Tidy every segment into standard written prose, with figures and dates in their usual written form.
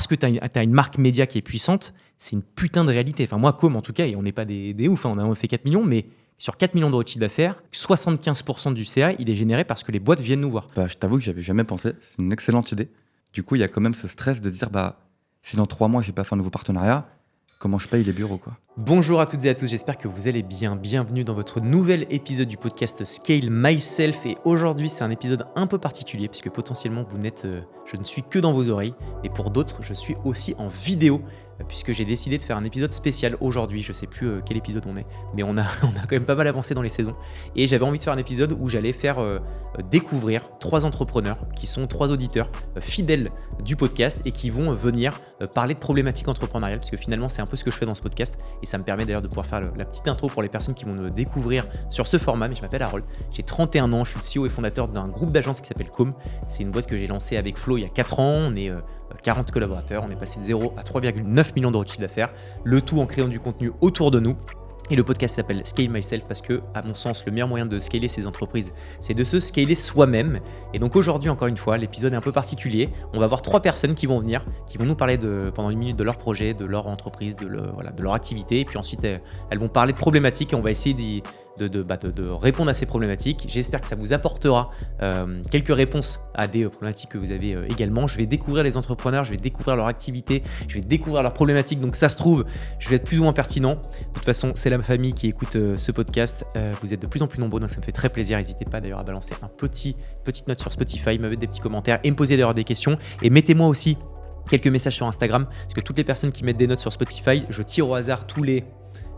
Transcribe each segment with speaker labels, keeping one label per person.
Speaker 1: parce que tu as une marque média qui est puissante, c'est une putain de réalité. Enfin, moi, en tout cas, et on n'est pas des ouf, hein, on a fait 4 millions, mais sur 4 millions d'euros de chiffre d'affaires, 75% du CA, il est généré parce que les boîtes viennent nous voir.
Speaker 2: Je t'avoue que j'avais jamais pensé. C'est une excellente idée. Du coup, il y a quand même ce stress de dire, si dans 3 mois, j'ai pas fait un nouveau partenariat, comment je paye les bureaux, quoi.
Speaker 1: Bonjour à toutes et à tous, j'espère que vous allez bien. Bienvenue dans votre nouvel épisode du podcast Scale Myself. Et aujourd'hui, c'est un épisode un peu particulier puisque potentiellement, je ne suis que dans vos oreilles. Mais pour d'autres, je suis aussi en vidéo puisque j'ai décidé de faire un épisode spécial aujourd'hui. Je sais plus quel épisode on est, mais on a quand même pas mal avancé dans les saisons. Et j'avais envie de faire un épisode où j'allais faire découvrir 3 entrepreneurs qui sont 3 auditeurs fidèles du podcast et qui vont venir parler de problématiques entrepreneuriales, parce que finalement, c'est un peu ce que je fais dans ce podcast. Et ça me permet d'ailleurs de pouvoir faire la petite intro pour les personnes qui vont me découvrir sur ce format. Mais je m'appelle Harold, j'ai 31 ans, je suis le CEO et fondateur d'un groupe d'agences qui s'appelle Com. C'est une boîte que j'ai lancée avec Flo il y a 4 ans. On est 40 collaborateurs, on est passé de 0 à 3,9 millions d'euros de chiffre d'affaires, le tout en créant du contenu autour de nous. Et le podcast s'appelle Scale Myself parce que, à mon sens, le meilleur moyen de scaler ses entreprises, c'est de se scaler soi-même. Et donc aujourd'hui, encore une fois, l'épisode est un peu particulier. On va avoir 3 personnes qui vont venir, qui vont nous parler pendant une minute de leur projet, de leur entreprise, de leur activité. Et puis ensuite, elles vont parler de problématiques et on va essayer de répondre à ces problématiques. J'espère que ça vous apportera quelques réponses à des problématiques que vous avez également. Je vais découvrir les entrepreneurs, je vais découvrir leur activité, je vais découvrir leurs problématiques. Donc ça se trouve, je vais être plus ou moins pertinent. De toute façon, c'est la famille qui écoute ce podcast. Vous êtes de plus en plus nombreux, donc ça me fait très plaisir. N'hésitez pas d'ailleurs à balancer petite note sur Spotify, me mettre des petits commentaires et me poser d'ailleurs des questions. Et mettez-moi aussi quelques messages sur Instagram, parce que toutes les personnes qui mettent des notes sur Spotify, je tire au hasard tous les...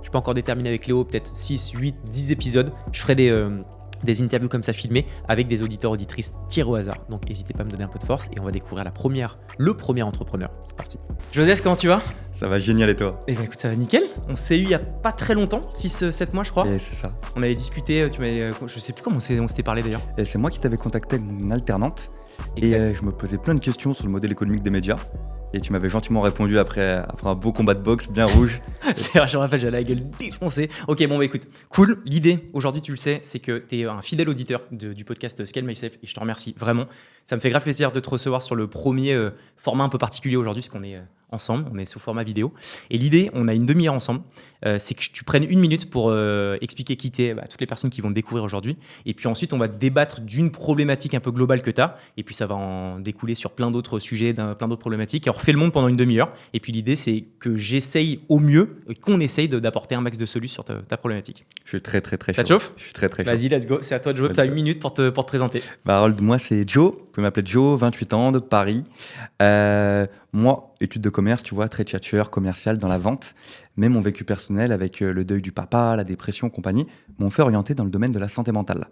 Speaker 1: Je peux encore déterminer avec Léo, peut-être 6, 8, 10 épisodes. Je ferai des interviews comme ça filmées avec des auditeurs, auditrices tirés au hasard. Donc n'hésitez pas à me donner un peu de force et on va découvrir le premier entrepreneur. C'est parti. Joseph, comment tu vas ?
Speaker 2: Ça va génial, et toi ?
Speaker 1: Eh bien écoute, ça va nickel. On s'est eu il y a pas très longtemps, 6-7 mois je crois.
Speaker 2: Et c'est ça.
Speaker 1: On avait discuté, je sais plus comment on s'était parlé d'ailleurs.
Speaker 2: Et c'est moi qui t'avais contacté avec une alternante.
Speaker 1: Exact.
Speaker 2: Et je me posais plein de questions sur le modèle économique des médias. Et tu m'avais gentiment répondu après un beau combat de boxe bien rouge.
Speaker 1: C'est vrai, je me rappelle, j'avais la gueule défoncée. Ok, bon, écoute, cool. L'idée, aujourd'hui, tu le sais, c'est que tu es un fidèle auditeur du podcast Scale Myself et je te remercie vraiment. Ça me fait grave plaisir de te recevoir sur le premier format un peu particulier aujourd'hui, parce qu'on est ensemble, on est sous format vidéo. Et l'idée, on a une demi-heure ensemble, c'est que tu prennes 1 minute pour expliquer qui t'es à toutes les personnes qui vont te découvrir aujourd'hui. Et puis ensuite, on va débattre d'une problématique un peu globale que tu as. Et puis ça va en découler sur plein d'autres sujets, plein d'autres problématiques. Et on refait le monde pendant une demi-heure. Et puis l'idée, c'est que j'essaye au mieux, qu'on essaye d'apporter un max de solutions sur ta problématique.
Speaker 2: Je suis très chaud.
Speaker 1: Ça te chauffe ?
Speaker 2: Je suis très chaud.
Speaker 1: Vas-y, let's go. C'est à toi de jouer. Tu as 1 minute pour te présenter.
Speaker 2: Harold, moi c'est Joe. Vous pouvez m'appeler Joe, 28 ans, de Paris. Moi, études de commerce, tu vois, très tchatcheur, commercial dans la vente. Mais mon vécu personnel avec le deuil du papa, la dépression, compagnie, m'ont fait orienter dans le domaine de la santé mentale.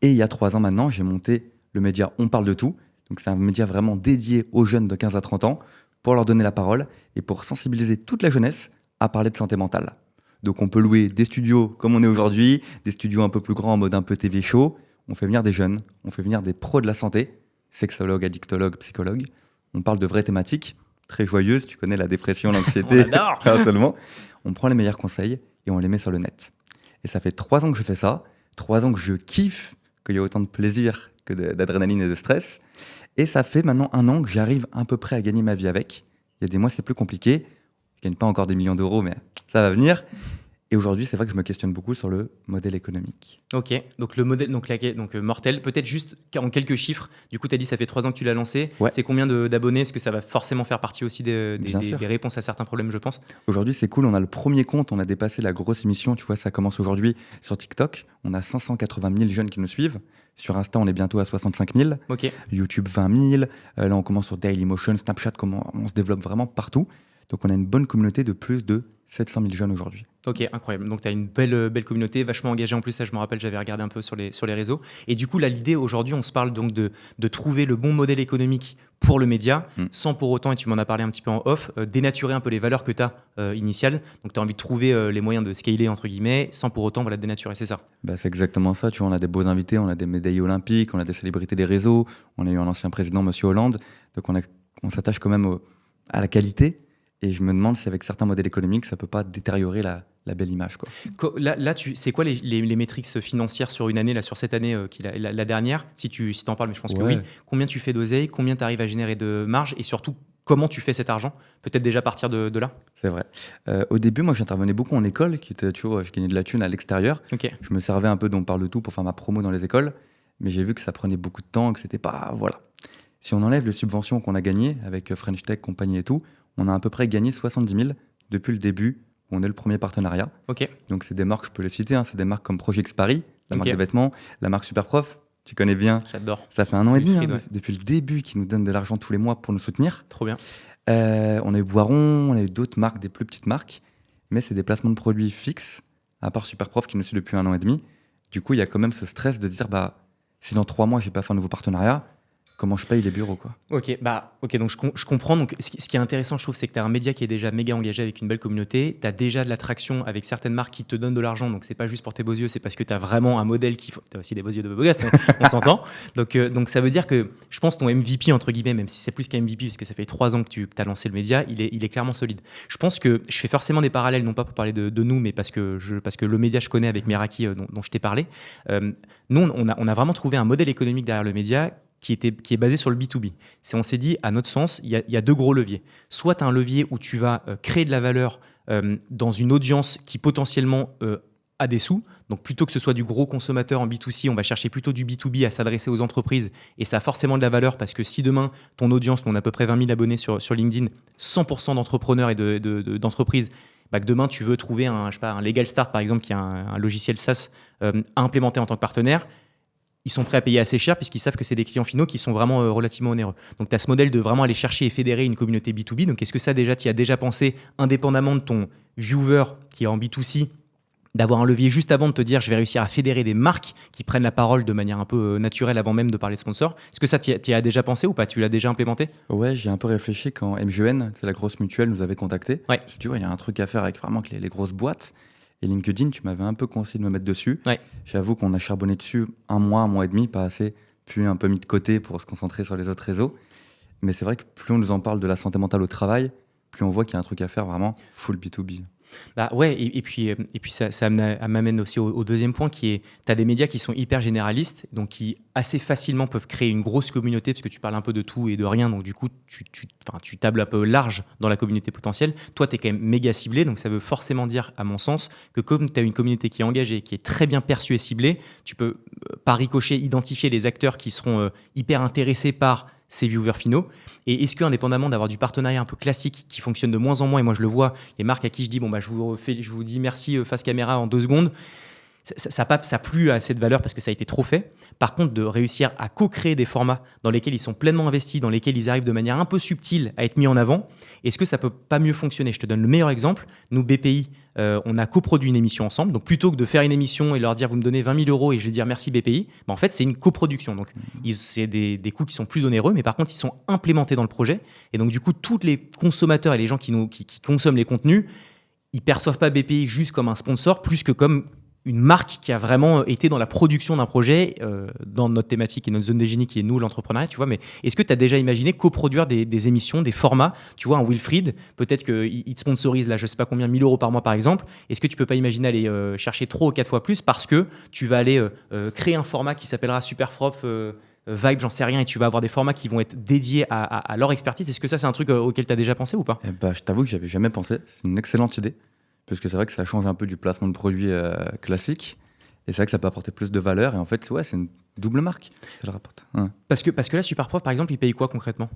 Speaker 2: Et il y a 3 ans maintenant, j'ai monté le média On Parle de Tout. Donc c'est un média vraiment dédié aux jeunes de 15 à 30 ans pour leur donner la parole et pour sensibiliser toute la jeunesse à parler de santé mentale. Donc on peut louer des studios comme on est aujourd'hui, des studios un peu plus grands en mode un peu TV show. On fait venir des jeunes, on fait venir des pros de la santé, sexologues, addictologues, psychologues. On parle de vraies thématiques très joyeuses. Tu connais la dépression, l'anxiété.
Speaker 1: On adore.
Speaker 2: Seulement. On prend les meilleurs conseils et on les met sur le net. Et ça fait 3 ans que je fais ça, 3 ans que je kiffe, qu'il y a autant de plaisir que d'adrénaline et de stress. Et ça fait maintenant 1 an que j'arrive à peu près à gagner ma vie avec. Il y a des mois, c'est plus compliqué. Je gagne pas encore des millions d'euros, mais ça va venir. Et aujourd'hui, c'est vrai que je me questionne beaucoup sur le modèle économique.
Speaker 1: Ok, donc le modèle, donc mortel, peut-être juste en quelques chiffres. Du coup, tu as dit ça fait 3 ans que tu l'as lancé.
Speaker 2: Ouais.
Speaker 1: C'est combien d'abonnés ? Parce que ça va forcément faire partie aussi des
Speaker 2: sûr.
Speaker 1: réponses à certains problèmes, je pense.
Speaker 2: Aujourd'hui, c'est cool. On a le premier compte. On a dépassé la grosse émission. Tu vois, ça commence aujourd'hui sur TikTok. On a 580 000 jeunes qui nous suivent. Sur Insta, on est bientôt à 65 000.
Speaker 1: Ok.
Speaker 2: YouTube, 20 000. Là, on commence sur Dailymotion, Snapchat. On se développe vraiment partout. Donc, on a une bonne communauté de plus de 700 000 jeunes aujourd'hui.
Speaker 1: Ok, incroyable. Donc, tu as une belle communauté, vachement engagée en plus. Ça, je me rappelle, j'avais regardé un peu sur les réseaux. Et du coup, là, l'idée aujourd'hui, on se parle donc de trouver le bon modèle économique pour le média, sans pour autant, et tu m'en as parlé un petit peu en off, dénaturer un peu les valeurs que tu as initiales. Donc, tu as envie de trouver les moyens de scaler, entre guillemets, sans pour autant dénaturer, c'est ça ?
Speaker 2: C'est exactement ça. Tu vois, on a des beaux invités, on a des médailles olympiques, on a des célébrités des réseaux, on a eu un ancien président, Monsieur Hollande. Donc, on s'attache quand même à la qualité. Et je me demande si avec certains modèles économiques, ça ne peut pas détériorer la belle image, quoi.
Speaker 1: Là c'est quoi les métriques financières sur une année, là, sur cette année, la dernière, si tu en parles, mais je pense que oui. Combien tu fais d'oseille, combien tu arrives à générer de marge et surtout, comment tu fais cet argent? Peut-être déjà partir de là?
Speaker 2: C'est vrai. Au début, moi, j'intervenais beaucoup en école, qui était, tu vois, je gagnais de la thune à l'extérieur.
Speaker 1: Ok.
Speaker 2: Je me servais un peu d'On parle de tout pour faire ma promo dans les écoles, mais j'ai vu que ça prenait beaucoup de temps, que c'était pas... Voilà. Si on enlève les subventions qu'on a gagnées avec French Tech, compagnie et tout, on a à peu près gagné 70 000 depuis le début, où on est le premier partenariat.
Speaker 1: Ok.
Speaker 2: Donc, c'est des marques, je peux les citer, hein, c'est des marques comme Project Paris, la
Speaker 1: Ok.
Speaker 2: marque de vêtements, la marque Superprof, tu connais bien.
Speaker 1: J'adore.
Speaker 2: Ça fait 1 an et demi,
Speaker 1: Wilfried, ouais.
Speaker 2: depuis le début, qu'ils nous donnent de l'argent tous les mois pour nous soutenir.
Speaker 1: Trop bien.
Speaker 2: On a eu Boiron, on a eu d'autres marques, des plus petites marques, mais c'est des placements de produits fixes, à part Superprof qui nous suit depuis 1 an et demi. Du coup, il y a quand même ce stress de dire, si dans 3 mois, j'ai pas fait un nouveau partenariat, comment je paye les bureaux, quoi.
Speaker 1: Ok, donc je comprends. Donc, ce qui est intéressant, je trouve, c'est que tu as un média qui est déjà méga engagé avec une belle communauté. Tu as déjà de l'attraction avec certaines marques qui te donnent de l'argent. Donc, c'est pas juste pour tes beaux yeux, c'est parce que tu as vraiment un modèle qui. Tu as aussi des beaux yeux de beau gosse, on s'entend. Donc, ça veut dire que je pense ton MVP, entre guillemets, même si c'est plus qu'un MVP, parce que ça fait 3 ans que tu as lancé le média, il est clairement solide. Je pense que je fais forcément des parallèles, non pas pour parler de nous, mais parce que le média, je connais avec Meraki, dont je t'ai parlé. Nous, on a vraiment trouvé un modèle économique derrière le média qui est basé sur le B2B. On s'est dit, à notre sens, il y a 2 gros leviers. Soit tu as un levier où tu vas créer de la valeur dans une audience qui potentiellement a des sous. Donc plutôt que ce soit du gros consommateur en B2C, on va chercher plutôt du B2B à s'adresser aux entreprises. Et ça a forcément de la valeur parce que si demain, ton audience, on a à peu près 20 000 abonnés sur LinkedIn, 100% d'entrepreneurs et d'entreprises, que demain tu veux trouver un Legal Start par exemple, qui est un logiciel SaaS à implémenter en tant que partenaire, ils sont prêts à payer assez cher puisqu'ils savent que c'est des clients finaux qui sont vraiment relativement onéreux. Donc, tu as ce modèle de vraiment aller chercher et fédérer une communauté B2B. Donc, est-ce que ça, déjà, tu y as déjà pensé, indépendamment de ton viewer qui est en B2C, d'avoir un levier juste avant de te dire je vais réussir à fédérer des marques qui prennent la parole de manière un peu naturelle avant même de parler de sponsors? Est-ce que ça, tu y as déjà pensé ou pas? Tu l'as déjà implémenté?
Speaker 2: Ouais, j'ai un peu réfléchi quand MGN, c'est la grosse mutuelle, nous avait contacté.
Speaker 1: Ouais.
Speaker 2: Je me suis dit, il y a un truc à faire avec vraiment que les grosses boîtes. Et LinkedIn, tu m'avais un peu conseillé de me mettre dessus.
Speaker 1: Ouais.
Speaker 2: J'avoue qu'on a charbonné dessus 1 mois et demi, pas assez, puis un peu mis de côté pour se concentrer sur les autres réseaux. Mais c'est vrai que plus on nous en parle de la santé mentale au travail, plus on voit qu'il y a un truc à faire vraiment full B2B.
Speaker 1: Ouais, et puis ça m'amène aussi au deuxième point qui est, tu as des médias qui sont hyper généralistes, donc qui assez facilement peuvent créer une grosse communauté parce que tu parles un peu de tout et de rien, donc du coup tu tables un peu large dans la communauté potentielle. Toi, tu es quand même méga ciblé, donc ça veut forcément dire, à mon sens, que comme tu as une communauté qui est engagée, qui est très bien perçue et ciblée, tu peux par ricochet identifier les acteurs qui seront hyper intéressés par ces viewers finaux. Et est-ce que, indépendamment d'avoir du partenariat un peu classique qui fonctionne de moins en moins, et moi je le vois, les marques à qui je dis je vous dis merci face caméra en 2 secondes, ça n'a plus assez de valeur parce que ça a été trop fait. Par contre, de réussir à co-créer des formats dans lesquels ils sont pleinement investis, dans lesquels ils arrivent de manière un peu subtile à être mis en avant, est-ce que ça peut pas mieux fonctionner? Je te donne le meilleur exemple. Nous, BPI, on a coproduit une émission ensemble. Donc, plutôt que de faire une émission et leur dire vous me donnez 20 000 € et je vais dire merci BPI, en fait, c'est une coproduction. Donc, c'est des coûts qui sont plus onéreux, mais par contre, ils sont implémentés dans le projet. Et donc, du coup, tous les consommateurs et les gens qui consomment les contenus, ils perçoivent pas BPI juste comme un sponsor, plus que comme une marque qui a vraiment été dans la production d'un projet, dans notre thématique et notre zone de génie qui est nous, l'entrepreneuriat, tu vois. Mais est-ce que tu as déjà imaginé coproduire des émissions, des formats? Tu vois, un Wilfried, peut-être qu'il te sponsorise là, je sais pas combien, 1 000 € par mois par exemple. Est-ce que tu peux pas imaginer aller chercher 3 ou 4 fois plus parce que tu vas aller créer un format qui s'appellera Superprof Vibe, j'en sais rien, et tu vas avoir des formats qui vont être dédiés à leur expertise? Est-ce que ça, c'est un truc auquel tu as déjà pensé ou pas?
Speaker 2: Je t'avoue que j'avais jamais pensé. C'est une excellente idée. Parce que c'est vrai que ça change un peu du placement de produits classique. Et c'est vrai que ça peut apporter plus de valeur. Et en fait, c'est une double marque. Ça le rapporte. Ouais.
Speaker 1: Parce que là, Superprof, par exemple, ils payent quoi concrètement?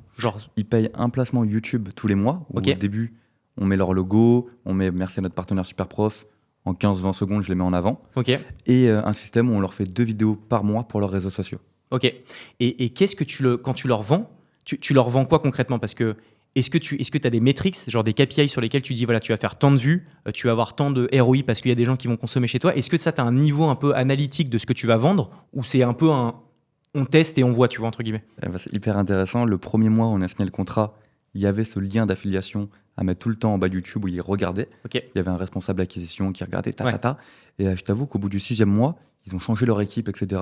Speaker 2: Ils payent un placement YouTube tous les mois. Où
Speaker 1: Okay.
Speaker 2: Au début, on met leur logo, on met merci à notre partenaire Superprof. En 15-20 secondes, je les mets en avant.
Speaker 1: Ok.
Speaker 2: Et un système où on leur fait 2 vidéos par mois pour leurs réseaux sociaux.
Speaker 1: Ok. Et qu'est-ce que quand tu leur vends, tu leur vends quoi concrètement? Parce que est-ce que tu as des métriques, genre des KPI sur lesquels tu dis voilà, tu vas faire tant de vues, tu vas avoir tant de ROI parce qu'il y a des gens qui vont consommer chez toi? Est-ce que ça, tu as un niveau un peu analytique de ce que tu vas vendre, ou c'est un peu on teste et on voit, tu vois, entre guillemets?
Speaker 2: C'est hyper intéressant. Le premier mois, on a signé le contrat. Il y avait ce lien d'affiliation à mettre tout le temps en bas de YouTube où ils regardaient.
Speaker 1: Okay.
Speaker 2: Il y avait un responsable d'acquisition qui regardait
Speaker 1: Ouais.
Speaker 2: Et je t'avoue qu'au bout du 6e mois, ils ont changé leur équipe, etc.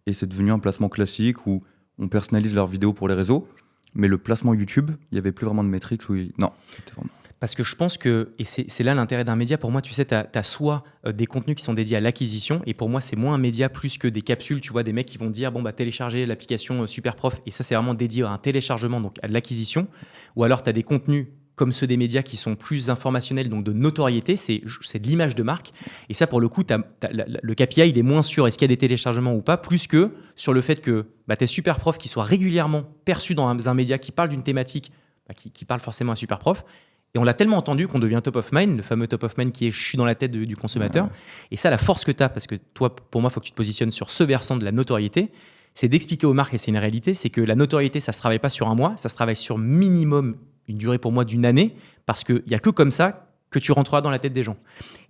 Speaker 2: Et c'est devenu un placement classique où on personnalise leurs vidéos pour les réseaux. Mais le placement YouTube, il n'y avait plus vraiment de métriques. Non, c'était vraiment...
Speaker 1: Parce que je pense que, et c'est là l'intérêt d'un média, pour moi, tu sais, tu as soit des contenus qui sont dédiés à l'acquisition, et pour moi, c'est moins un média plus que des capsules, tu vois, des mecs qui vont dire, bon, bah, télécharger l'application Superprof, et ça, c'est vraiment dédié à un téléchargement, donc à de l'acquisition. Ou alors, tu as des contenus comme ceux des médias qui sont plus informationnels, donc de notoriété, c'est de l'image de marque. Et ça, pour le coup, le KPI, il est moins sur est-ce qu'il y a des téléchargements ou pas, plus que sur le fait que bah, tes Superprof qui soient régulièrement perçus dans un média qui parle d'une thématique, bah, qui parle forcément à Superprof. Et on l'a tellement entendu qu'on devient top of mind, le fameux top of mind qui est je suis dans la tête du consommateur. Ouais. Et ça, la force que tu as, parce que toi, pour moi, il faut que tu te positionnes sur ce versant de la notoriété, c'est d'expliquer aux marques, et c'est une réalité, c'est que la notoriété, ça ne se travaille pas sur un mois, ça se travaille sur minimum une durée pour moi d'une année, parce qu'il n'y a que comme ça que tu rentreras dans la tête des gens.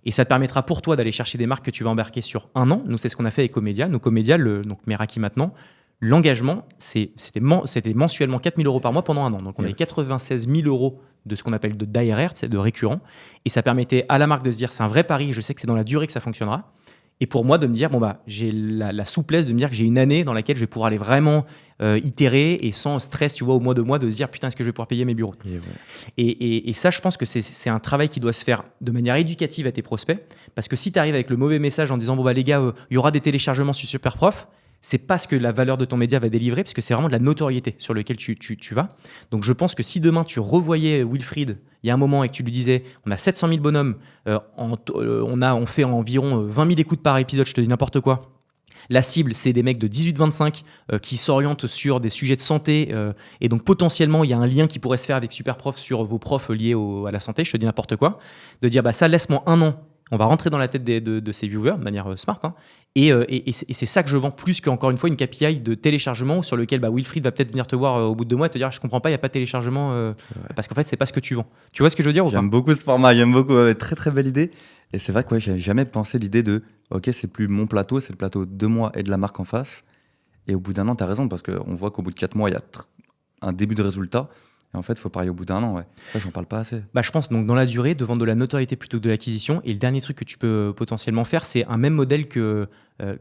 Speaker 1: Et ça te permettra pour toi d'aller chercher des marques que tu vas embarquer sur un an. Nous, c'est ce qu'on a fait avec Comédia. Nos Comédia, donc Meraki maintenant, l'engagement, c'était mensuellement 4 000 € par mois pendant un an. Donc, on avait 96 000 € de ce qu'on appelle d'ARR, de récurrent. Et ça permettait à la marque de se dire, c'est un vrai pari, je sais que c'est dans la durée que ça fonctionnera. Et pour moi, de me dire, bon, bah, j'ai la souplesse de me dire que j'ai une année dans laquelle je vais pouvoir aller vraiment itérer et sans stress, tu vois, au mois de mois, de se dire, putain, est-ce que je vais pouvoir payer mes bureaux ? Et ça, je pense que c'est un travail qui doit se faire de manière éducative à tes prospects. Parce que si tu arrives avec le mauvais message en disant, bon, bah, les gars, il y aura des téléchargements sur Superprof, c'est pas ce que la valeur de ton média va délivrer, parce que c'est vraiment de la notoriété sur laquelle tu vas. Donc je pense que si demain tu revoyais Wilfried, il y a un moment et que tu lui disais, on a 700 000 bonhommes, on fait environ 20 000 écoutes par épisode, je te dis n'importe quoi. La cible, c'est des mecs de 18-25 qui s'orientent sur des sujets de santé. Et donc, potentiellement, il y a un lien qui pourrait se faire avec Superprof sur vos profs liés à la santé. Je te dis n'importe quoi. De dire, bah, ça, laisse-moi un an. On va rentrer dans la tête de ces viewers de manière smart. Hein. Et c'est ça que je vends plus qu'encore une fois une KPI de téléchargement sur lequel Wilfried va peut-être venir te voir au bout de 2 mois et te dire je comprends pas, il n'y a pas de téléchargement parce qu'en fait, c'est pas ce que tu vends. Tu vois ce que je veux dire ou pas ?
Speaker 2: J'aime beaucoup ce format, j'aime beaucoup. Très très belle idée. Et c'est vrai que j'avais jamais pensé l'idée de ok, c'est plus mon plateau, c'est le plateau de moi et de la marque en face. Et au bout d'un an, tu as raison parce qu'on voit qu'au bout de 4 mois, il y a un début de résultat. Et en fait, il faut parler au bout d'un an. Ouais. Ça, j'en parle pas assez.
Speaker 1: Bah, je pense donc dans la durée, de vendre de la notoriété plutôt que de l'acquisition. Et le dernier truc que tu peux potentiellement faire, c'est un même modèle que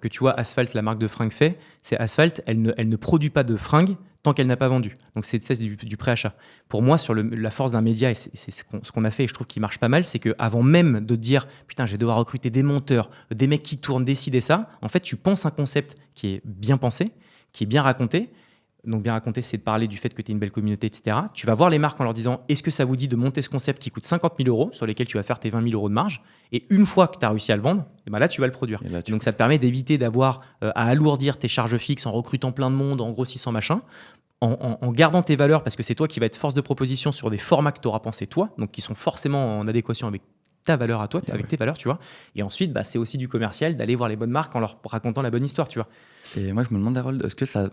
Speaker 1: tu vois Asphalt, la marque de fringues fait. C'est Asphalt, elle ne produit pas de fringues tant qu'elle n'a pas vendu. Donc c'est du préachat. Pour moi, sur la force d'un média, et c'est ce qu'on a fait et je trouve qu'il marche pas mal, c'est qu'avant même de dire putain, je vais devoir recruter des monteurs, des mecs qui tournent, décider ça, en fait, tu penses un concept qui est bien pensé, qui est bien raconté. Donc bien raconter, c'est de parler du fait que tu es une belle communauté, etc. Tu vas voir les marques en leur disant, est-ce que ça vous dit de monter ce concept qui coûte 50 000 €, sur lesquels tu vas faire tes 20 000 € de marge, et une fois que tu as réussi à le vendre, et ben là, tu vas le produire. Donc ça te permet d'éviter d'avoir à alourdir tes charges fixes en recrutant plein de monde, en grossissant machin, en gardant tes valeurs, parce que c'est toi qui vas être force de proposition sur des formats que tu auras pensé toi, donc qui sont forcément en adéquation avec ta valeur à toi, avec tes valeurs, tu vois. Et ensuite, c'est aussi du commercial, d'aller voir les bonnes marques en leur racontant la bonne histoire, tu vois.
Speaker 2: Et moi, je me demande, Harold, est-ce que ça...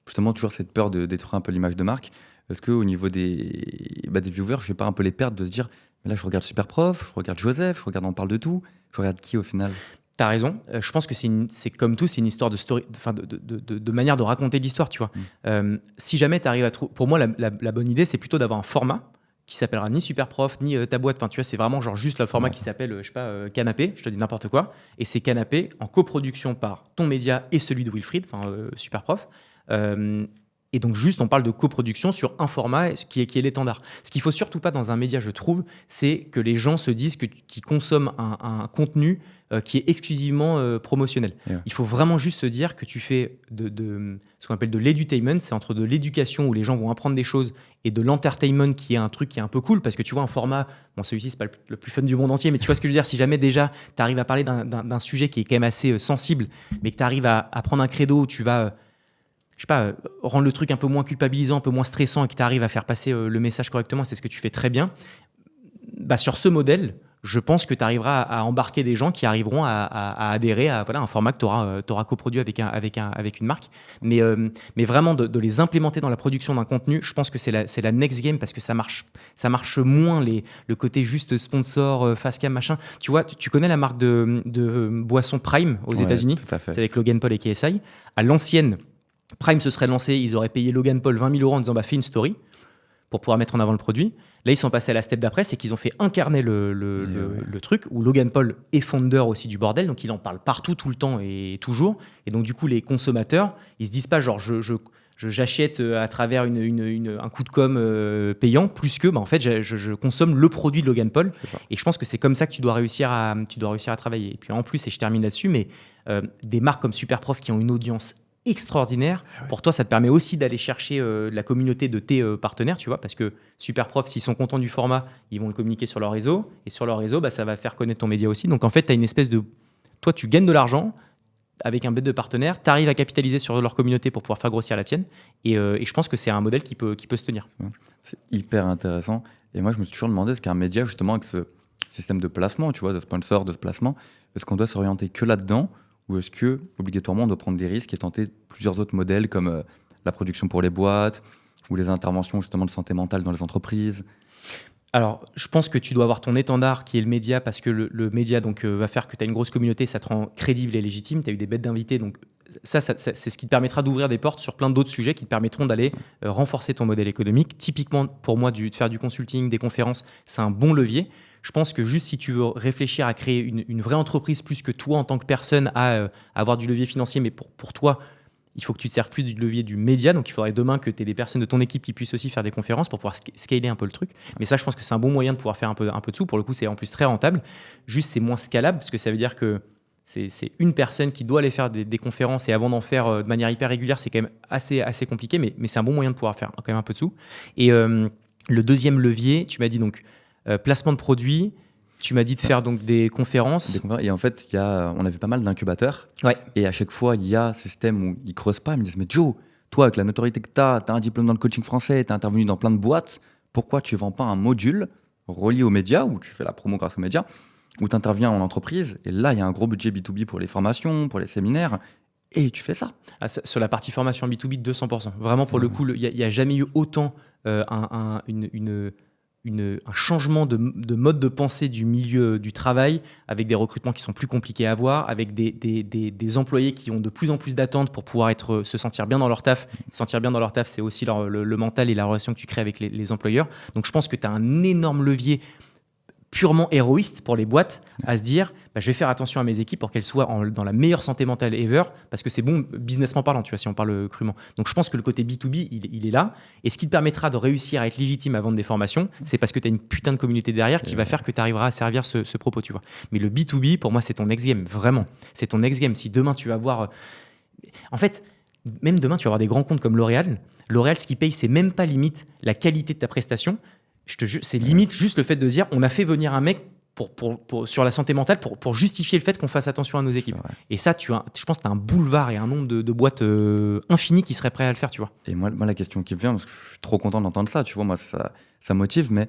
Speaker 2: Justement, toujours cette peur de détruire un peu l'image de marque. Est-ce qu'au niveau des viewers, je ne vais pas un peu les perdre de se dire mais là, je regarde Superprof, je regarde Joseph, je regarde On parle de tout, je regarde qui au final ?
Speaker 1: T'as raison. Je pense que c'est comme tout, c'est une histoire de story, de manière de raconter l'histoire, tu vois. Si jamais tu arrives à trouver. Pour moi, la bonne idée, c'est plutôt d'avoir un format qui s'appellera ni Superprof, ni ta boîte. Enfin, tu vois, c'est vraiment genre juste le format qui s'appelle, je sais pas, Canapé, je te dis n'importe quoi. Et c'est Canapé en coproduction par ton média et celui de Wilfried, Superprof. Et donc juste on parle de coproduction sur un format qui est l'étendard. Ce qu'il faut surtout pas dans un média, je trouve, c'est que les gens se disent qu'ils consomment un contenu qui est exclusivement promotionnel. Yeah. Il faut vraiment juste se dire que tu fais de ce qu'on appelle de l'edutainment, c'est entre de l'éducation où les gens vont apprendre des choses et de l'entertainment qui est un truc qui est un peu cool parce que tu vois un format, bon celui-ci c'est pas le plus fun du monde entier, mais tu vois ce que je veux dire, si jamais déjà tu arrives à parler d'un sujet qui est quand même assez sensible, mais que tu arrives à prendre un credo où tu vas je sais pas, rendre le truc un peu moins culpabilisant, un peu moins stressant et que tu arrives à faire passer le message correctement, c'est ce que tu fais très bien. Sur ce modèle, je pense que tu arriveras à embarquer des gens qui arriveront à adhérer à un format que tu auras coproduit avec une marque. Mais vraiment, de les implémenter dans la production d'un contenu, je pense que c'est la next game parce que ça marche moins le côté juste sponsor, face cam, machin. Tu vois, tu connais la marque de boisson Prime aux États-Unis ?
Speaker 2: Tout à fait.
Speaker 1: C'est avec Logan Paul et KSI. À l'ancienne, Prime se serait lancé, ils auraient payé Logan Paul 20 000 € en disant fais une story pour pouvoir mettre en avant le produit. Là, ils sont passés à la step d'après, c'est qu'ils ont fait incarner le truc où Logan Paul est founder aussi du bordel, donc il en parle partout, tout le temps et toujours. Et donc, du coup, les consommateurs, ils se disent pas genre j'achète à travers un coup de com payant, plus que en fait, je consomme le produit de Logan Paul. Et je pense que c'est comme ça que tu dois réussir à travailler. Et puis en plus, et je termine là-dessus, mais des marques comme Superprof qui ont une audience extraordinaire, pour toi, ça te permet aussi d'aller chercher la communauté de tes partenaires, tu vois, parce que Superprof, s'ils sont contents du format, ils vont le communiquer sur leur réseau, et sur leur réseau, ça va faire connaître ton média aussi. Donc en fait, tu as une espèce de... Toi, tu gagnes de l'argent avec un bête de partenaires, tu arrives à capitaliser sur leur communauté pour pouvoir faire grossir la tienne, et je pense que c'est un modèle qui peut se tenir.
Speaker 2: C'est hyper intéressant. Et moi, je me suis toujours demandé, est-ce qu'un média, justement, avec ce système de placement, tu vois, de sponsor, de placement, est-ce qu'on doit s'orienter que là-dedans, ou est-ce que obligatoirement on doit prendre des risques et tenter plusieurs autres modèles comme la production pour les boîtes ou les interventions justement de santé mentale dans les entreprises?
Speaker 1: Alors, je pense que tu dois avoir ton étendard qui est le média, parce que le média va faire que tu as une grosse communauté, ça te rend crédible et légitime, tu as eu des bêtes d'invités, donc ça, c'est ce qui te permettra d'ouvrir des portes sur plein d'autres sujets qui te permettront d'aller renforcer ton modèle économique. Typiquement, pour moi, de faire du consulting, des conférences, c'est un bon levier. Je pense que juste si tu veux réfléchir à créer une vraie entreprise plus que toi en tant que personne à avoir du levier financier, mais pour toi, il faut que tu te serves plus du levier du média. Donc, il faudrait demain que tu aies des personnes de ton équipe qui puissent aussi faire des conférences pour pouvoir scaler un peu le truc. Mais ça, je pense que c'est un bon moyen de pouvoir faire un peu de sous. Pour le coup, c'est en plus très rentable. Juste, c'est moins scalable parce que ça veut dire que c'est une personne qui doit aller faire des conférences, et avant d'en faire de manière hyper régulière, c'est quand même assez compliqué. Mais c'est un bon moyen de pouvoir faire quand même un peu de sous. Et le deuxième levier, tu m'as dit donc placement de produits. Tu m'as dit de faire donc des conférences.
Speaker 2: Et en fait, on avait pas mal d'incubateurs.
Speaker 1: Ouais.
Speaker 2: Et à chaque fois, il y a ce système où ils creusent pas. Ils me disent, mais Joe, toi, avec la notoriété que tu as un diplôme dans le coaching français, tu as intervenu dans plein de boîtes, pourquoi tu ne vends pas un module relié aux médias, où tu fais la promo grâce aux médias, où tu interviens en entreprise, et là, il y a un gros budget B2B pour les formations, pour les séminaires, et tu fais ça.
Speaker 1: Sur la partie formation B2B, 200%. Vraiment, pour le coup, il n'y a jamais eu autant un changement de mode de pensée du milieu du travail, avec des recrutements qui sont plus compliqués à avoir, avec des employés qui ont de plus en plus d'attentes pour pouvoir se sentir bien dans leur taf. Se sentir bien dans leur taf, c'est aussi le mental et la relation que tu crées avec les employeurs. Donc je pense que tu as un énorme levier purement héroïste pour les boîtes à se dire je vais faire attention à mes équipes pour qu'elles soient dans la meilleure santé mentale ever, parce que c'est bon businessment parlant, tu vois, si on parle crûment. Donc je pense que le côté B2B, il est là, et ce qui te permettra de réussir à être légitime à vendre des formations, c'est parce que tu as une putain de communauté derrière qui va faire que tu arriveras à servir ce propos, tu vois. Mais le B2B, pour moi, c'est ton next game, vraiment. C'est ton next game. Si demain tu vas voir... En fait, même demain, tu vas avoir des grands comptes comme L'Oréal. L'Oréal, ce qui paye, c'est même pas limite la qualité de ta prestation. Je te jure, c'est limite juste le fait de dire on a fait venir un mec sur la santé mentale pour justifier le fait qu'on fasse attention à nos équipes. Ouais. Et ça, je pense que tu as un boulevard et un nombre de boîtes infini qui seraient prêts à le faire, tu vois.
Speaker 2: Et moi, la question qui me vient, parce que je suis trop content d'entendre ça, tu vois, moi, ça motive, mais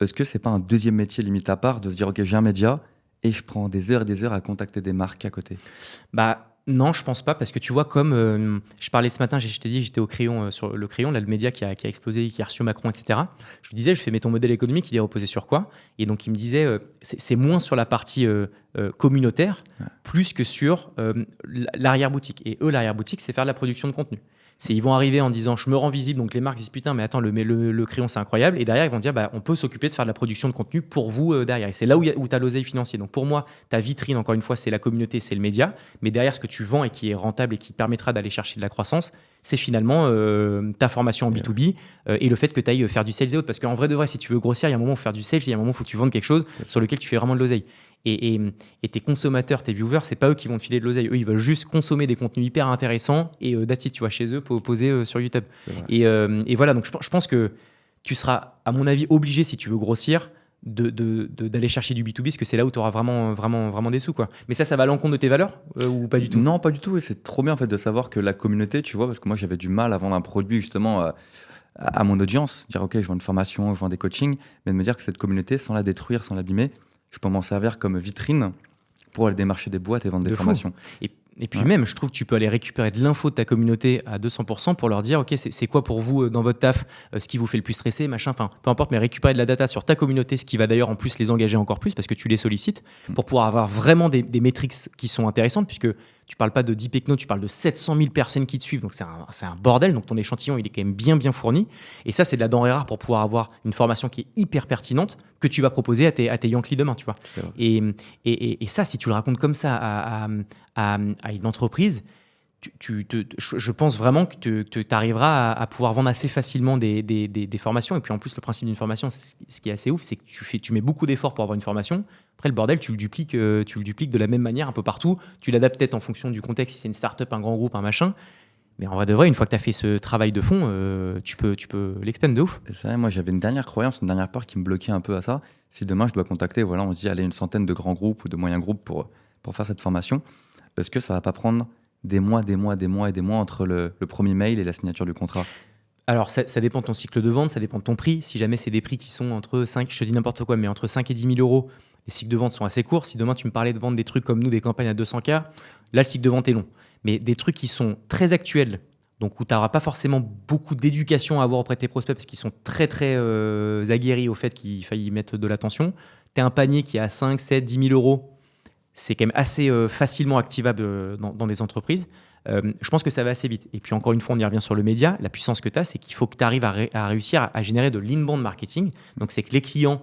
Speaker 2: est-ce que c'est pas un deuxième métier limite à part de se dire ok, j'ai un média et je prends des heures et des heures à contacter des marques à côté?
Speaker 1: Non, je pense pas, parce que tu vois, comme je parlais ce matin, je t'ai dit, j'étais au Crayon, sur le Crayon, là, le média qui a explosé, qui a reçu Macron, etc. Je lui disais, je fais, mais ton modèle économique, il est reposé sur quoi? Et donc, il me disait, c'est moins sur la partie communautaire, plus que sur l'arrière-boutique. Et eux, l'arrière-boutique, c'est faire de la production de contenu. Ils vont arriver en disant je me rends visible, donc les marques disent putain mais attends le Crayon c'est incroyable, et derrière ils vont dire on peut s'occuper de faire de la production de contenu pour vous derrière, et c'est là où tu as l'oseille financier. Donc pour moi ta vitrine, encore une fois, c'est la communauté, c'est le média, mais derrière ce que tu vends et qui est rentable et qui te permettra d'aller chercher de la croissance, c'est finalement ta formation en B2B et le fait que tu ailles faire du sales et autres, parce qu'en vrai de vrai, si tu veux grossir, il y a un moment où il faut faire du sales, il y a un moment où il faut que tu vendes quelque chose sur lequel tu fais vraiment de l'oseille. Et tes consommateurs, tes viewers, c'est pas eux qui vont te filer de l'oseille. Eux, ils veulent juste consommer des contenus hyper intéressants et that's it, tu vois, chez eux, poser sur YouTube. Et voilà, donc je pense que tu seras, à mon avis, obligé, si tu veux grossir, d'aller chercher du B2B, parce que c'est là où tu auras vraiment des sous, quoi. Mais ça va à l'encontre de tes valeurs ou pas du tout?
Speaker 2: Non, pas du tout. Et c'est trop bien en fait de savoir que la communauté, tu vois, parce que moi j'avais du mal à vendre un produit justement à mon audience, dire ok, je vends une formation, je vends des coachings, mais de me dire que cette communauté, sans la détruire, sans l'abîmer, je peux m'en servir comme vitrine pour aller démarcher des boîtes et vendre des formations.
Speaker 1: Et puis même, je trouve que tu peux aller récupérer de l'info de ta communauté à 200% pour leur dire, ok, c'est quoi pour vous dans votre taf, ce qui vous fait le plus stresser, machin, enfin, peu importe, mais récupérer de la data sur ta communauté, ce qui va d'ailleurs en plus les engager encore plus parce que tu les sollicites pour pouvoir avoir vraiment des métriques qui sont intéressantes, puisque tu parles pas de 10 pecnos, tu parles de 700 000 personnes qui te suivent, donc c'est un bordel, donc ton échantillon, il est quand même bien fourni. Et ça, c'est de la denrée rare pour pouvoir avoir une formation qui est hyper pertinente que tu vas proposer à tes Yankees demain, tu vois. Et ça, si tu le racontes comme ça à une entreprise, je pense vraiment que tu arriveras à pouvoir vendre assez facilement des formations. Et puis en plus, le principe d'une formation, ce qui est assez ouf, c'est que tu mets beaucoup d'efforts pour avoir une formation. Après, le bordel, tu le dupliques de la même manière un peu partout. Tu l'adaptes peut-être en fonction du contexte, si c'est une start-up, un grand groupe, un machin. Mais en vrai de vrai, une fois que tu as fait ce travail de fond, tu peux l'expand de ouf.
Speaker 2: C'est vrai, moi j'avais une dernière croyance, une dernière peur qui me bloquait un peu à ça. Si demain je dois contacter, voilà, on se dit, allez, une centaine de grands groupes ou de moyens groupes pour faire cette formation, est-ce que ça va pas prendre des mois entre le premier mail et la signature du contrat?
Speaker 1: Alors, ça dépend de ton cycle de vente, ça dépend de ton prix. Si jamais c'est des prix qui sont entre 5, je te dis n'importe quoi, mais entre 5 et 10 000 euros, les cycles de vente sont assez courts. Si demain tu me parlais de vendre des trucs comme nous, des campagnes à 200K, là le cycle de vente est long. Mais des trucs qui sont très actuels, donc où tu n'auras pas forcément beaucoup d'éducation à avoir auprès de tes prospects parce qu'ils sont très très aguerris au fait qu'il faille y mettre de l'attention. Tu as un panier qui est à 5, 7, 10 000 euros. C'est quand même assez facilement activable dans des entreprises. Je pense que ça va assez vite. Et puis encore une fois, on y revient sur le média. La puissance que tu as, c'est qu'il faut que tu arrives à réussir à générer de l'inbound marketing. Donc c'est que les clients,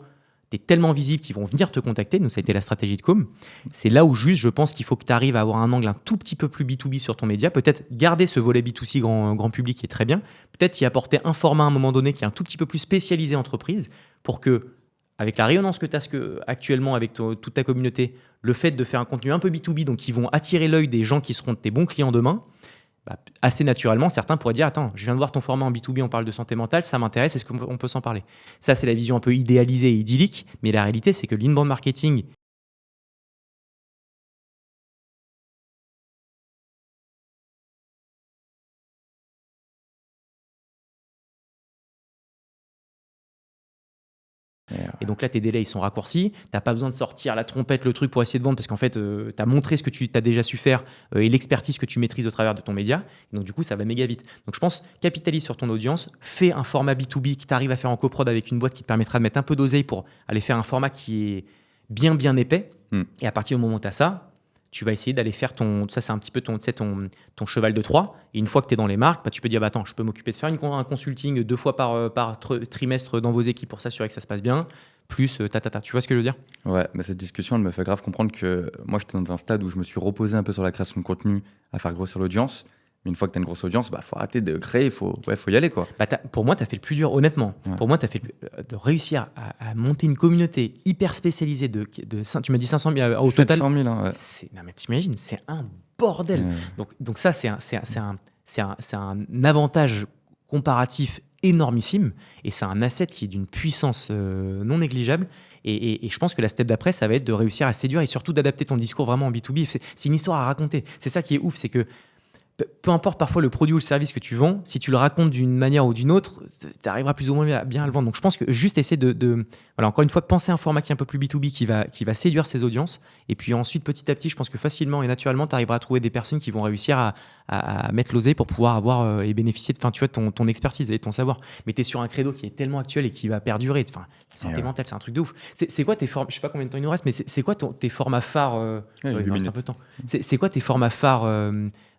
Speaker 1: tu es tellement visible qu'ils vont venir te contacter. Nous, ça a été la stratégie de Com. C'est là où juste, je pense qu'il faut que tu arrives à avoir un angle un tout petit peu plus B2B sur ton média. Peut-être garder ce volet B2C grand public qui est très bien. Peut-être y apporter un format à un moment donné qui est un tout petit peu plus spécialisé entreprise pour que, avec la rayonnance que tu as actuellement avec toute ta communauté, le fait de faire un contenu un peu B2B, donc qui vont attirer l'œil des gens qui seront tes bons clients demain, assez naturellement, certains pourraient dire « Attends, je viens de voir ton format en B2B, on parle de santé mentale, ça m'intéresse, est-ce qu'on peut s'en parler ?» Ça, c'est la vision un peu idéalisée et idyllique, mais la réalité, c'est que l'inbound marketing, et donc là, tes délais, ils sont raccourcis. Tu n'as pas besoin de sortir la trompette, le truc pour essayer de vendre parce qu'en fait, tu as montré ce que tu as déjà su faire et l'expertise que tu maîtrises au travers de ton média. Et donc, du coup, ça va méga vite. Donc, je pense, capitalise sur ton audience, fais un format B2B qui t'arrive à faire en coprod avec une boîte qui te permettra de mettre un peu d'oseille pour aller faire un format qui est bien, bien épais. Et à partir du moment où tu as ça, tu vas essayer d'aller faire ça c'est un petit peu ton ton cheval de Troie. Et une fois que tu es dans les marques, tu peux dire attends, je peux m'occuper de faire un consulting 2 fois par trimestre dans vos équipes pour s'assurer que ça se passe bien, plus Tu vois ce que je veux dire?
Speaker 2: Ouais, mais cette discussion, elle me fait grave comprendre que moi, j'étais dans un stade où je me suis reposé un peu sur la création de contenu, à faire grossir l'audience. Mais une fois que tu as une grosse audience, faut arrêter de créer, faut y aller, quoi.
Speaker 1: Pour moi, tu as fait le plus dur, honnêtement.
Speaker 2: Ouais.
Speaker 1: Pour moi, tu as fait de réussir à monter une communauté hyper spécialisée tu m'as dit 500 000 au total.
Speaker 2: 700 000, hein, ouais.
Speaker 1: Non, mais t'imagines, c'est un bordel.
Speaker 2: Ouais.
Speaker 1: Donc ça, c'est un avantage comparatif énormissime et c'est un asset qui est d'une puissance non négligeable. Et je pense que la step d'après, ça va être de réussir à séduire et surtout d'adapter ton discours vraiment en B2B. C'est une histoire à raconter. C'est ça qui est ouf, c'est que peu importe parfois le produit ou le service que tu vends, si tu le racontes d'une manière ou d'une autre, tu arriveras plus ou moins bien à le vendre. Donc je pense que juste essayer voilà, encore une fois, penser à un format qui est un peu plus B2B qui va séduire ses audiences. Et puis ensuite, petit à petit, je pense que facilement et naturellement, tu arriveras à trouver des personnes qui vont réussir à mettre l'oseille pour pouvoir avoir et bénéficier de ton expertise et de ton savoir. Mais tu es sur un credo qui est tellement actuel et qui va perdurer. La santé mentale, c'est un truc de ouf. C'est quoi tes formats? Je sais pas combien de temps il nous reste, mais c'est quoi tes formats phares? Il reste un peu de temps. C'est quoi tes formats phares